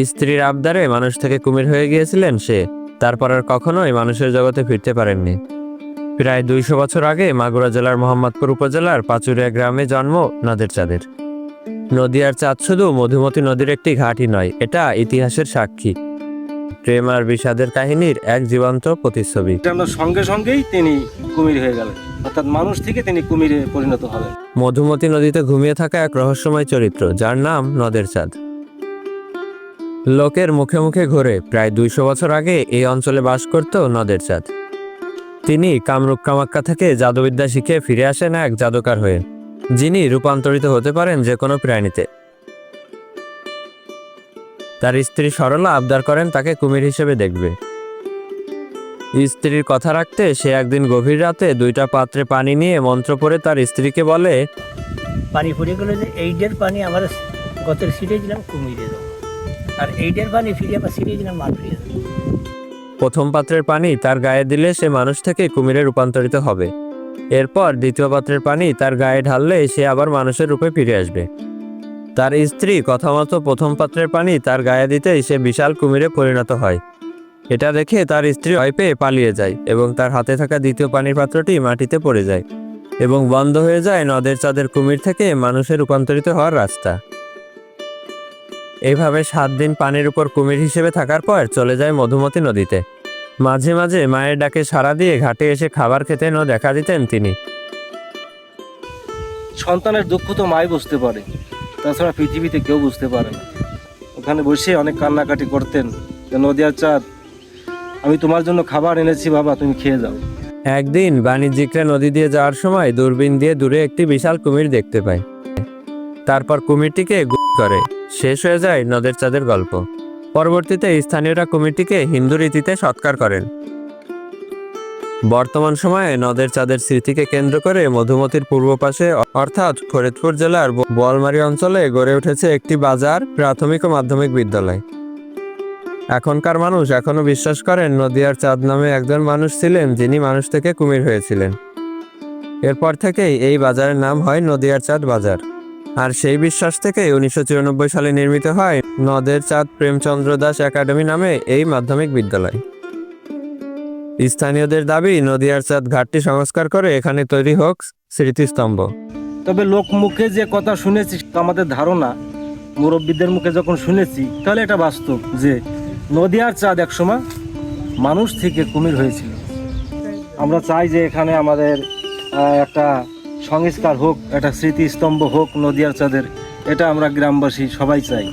স্ত্রীর আবদারে মানুষ থেকে কুমির হয়ে গিয়েছিলেন সে। তারপর আর কখনোই মানুষের জগতে ফিরতে পারেননি। প্রায় 200 বছর আগে মাগুরা জেলার মোহাম্মদপুর উপজেলার পাচুরিয়া গ্রামে জন্ম নদের চাঁদের। নদিয়ার চাঁদ শুধু মধুমতি নদীর একটি ঘাটই নয়, এটা ইতিহাসের সাক্ষী, প্রেম আর বিষাদের কাহিনীর এক জীবন্ত প্রতিচ্ছবি। সঙ্গে সঙ্গেই তিনি কুমির হয়ে গেলেন, অর্থাৎ মানুষ থেকে তিনি কুমিরে পরিণত হলেন। মধুমতি নদীতে ঘুমিয়ে থাকা এক রহস্যময় চরিত্র, যার নাম নদের চাঁদ। লোকের মুখে মুখে ঘুরে প্রায় 200 বছর আগে এই অঞ্চলে বাস করত নদের চাঁদ। তিনি কামরূপ কামাক্কা থেকে জাদুবিদ্যা শিখে ফিরে আসেন এক জাদুকর হয়ে, যিনি রূপান্তরিত হতে পারেন যে কোনো প্রাণীতে। তার স্ত্রী সরলা আবদার করেন তাকে কুমির হিসেবে দেখবে। স্ত্রীর কথা রাখতে সে একদিন গভীর রাতে 2টা পাত্রে পানি নিয়ে মন্ত্র পড়ে তার স্ত্রীকে বলে, পানি পড়ে গেলো যে এইটার পানি আমার গতের ছিটিয়ে দিলাম কুমিরে দেবো, আর এইটার পানি ফিরে আবার ছিটিয়ে দিলাম মার ফিরে দেবো। প্রথম পাত্রের পানি তার গায়ে দিলে সে মানুষ থেকে কুমিরে রূপান্তরিত হবে। এরপর দ্বিতীয় পাত্রের পানি তার গায়ে ঢাললে সে আবার মানুষের রূপে ফিরে আসবে। তার স্ত্রী কথা মতো প্রথম পাত্রের পানি তার গায়ে দিতেই সে বিশাল কুমিরে পরিণত হয়। এটা দেখে তার স্ত্রী ভয় পেয়ে পালিয়ে যায় এবং তার হাতে থাকা দ্বিতীয় পানির পাত্রটি মাটিতে পড়ে যায় এবং বন্ধ হয়ে যায় নদের চাঁদের কুমির থেকে মানুষের রূপান্তরিত হওয়ার রাস্তা। এইভাবে 7 দিন পানির উপর কুমির হিসেবে থাকার পর চলে যায় মধুমতি নদীতে। মাঝে মাঝে মায়ের ডাকে সাড়া দিয়ে ঘাটে এসে খাবার খেতেন ও দেখা দিতেন তিনি। সন্তানের দুঃখ তো মাই বুঝতে পারে, তাছাড়া পৃথিবীতে কেউ বুঝতে পারে না। ওখানে বসে অনেক কান্নাকাটি করতেন যে নদিয়ার চাঁদ, আমি তোমার জন্য খাবার এনেছি বাবা, তুমি খেয়ে যাও। একদিন বাণিজ্যিকরা নদী দিয়ে যাওয়ার সময় দূরবীন দিয়ে দূরে একটি বিশাল কুমির দেখতে পায়। তারপর কুমিরটিকে গুলি করে শেষ হয়ে যায় নদের চাঁদের গল্প। পরবর্তীতে স্থানীয়রা কুমিরটিকে হিন্দু রীতিতে সৎকার করেন। বর্তমান সময়ে নদের চাঁদের স্মৃতিকে কেন্দ্র করে মধুমতির পূর্ব পাশে অর্থাৎ ফরিদপুর জেলার বোয়ালমারী অঞ্চলে গড়ে উঠেছে একটি বাজার, প্রাথমিক ও মাধ্যমিক বিদ্যালয়। এখনকার মানুষ এখনো বিশ্বাস করেন নদিয়ার চাঁদ নামে একজন মানুষ ছিলেন, যিনি মানুষ থেকে কুমির হয়েছিলেন। এরপর থেকেই এই বাজারের নাম হয় নদিয়ার চাঁদ বাজার। আর সেই বিশ্বাস থেকে 1994 সালে নির্মিত হয় নদের চাঁদ প্রেমচন্দ্র দাস একাডেমি নামে এই মাধ্যমিক বিদ্যালয়। স্থানীয়দের দাবি নদিয়ার চাঁদ ঘাটটি সংস্কার করে এখানে তৈরি হোক স্মৃতিস্তম্ভ। তবে লোক মুখে যে কথা শুনেছি, আমাদের ধারণা মুরব্বীদের মুখে যখন শুনেছি, তাহলে এটা বাস্তব যে নদিয়ার চাঁদ একসময় মানুষ থেকে কুমির হয়েছিল। আমরা চাই যে এখানে আমাদের একটা সংস্কার হোক, একটা স্মৃতিস্তম্ভ হোক নদিয়ার চাঁদের, এটা আমরা গ্রামবাসী সবাই চাই।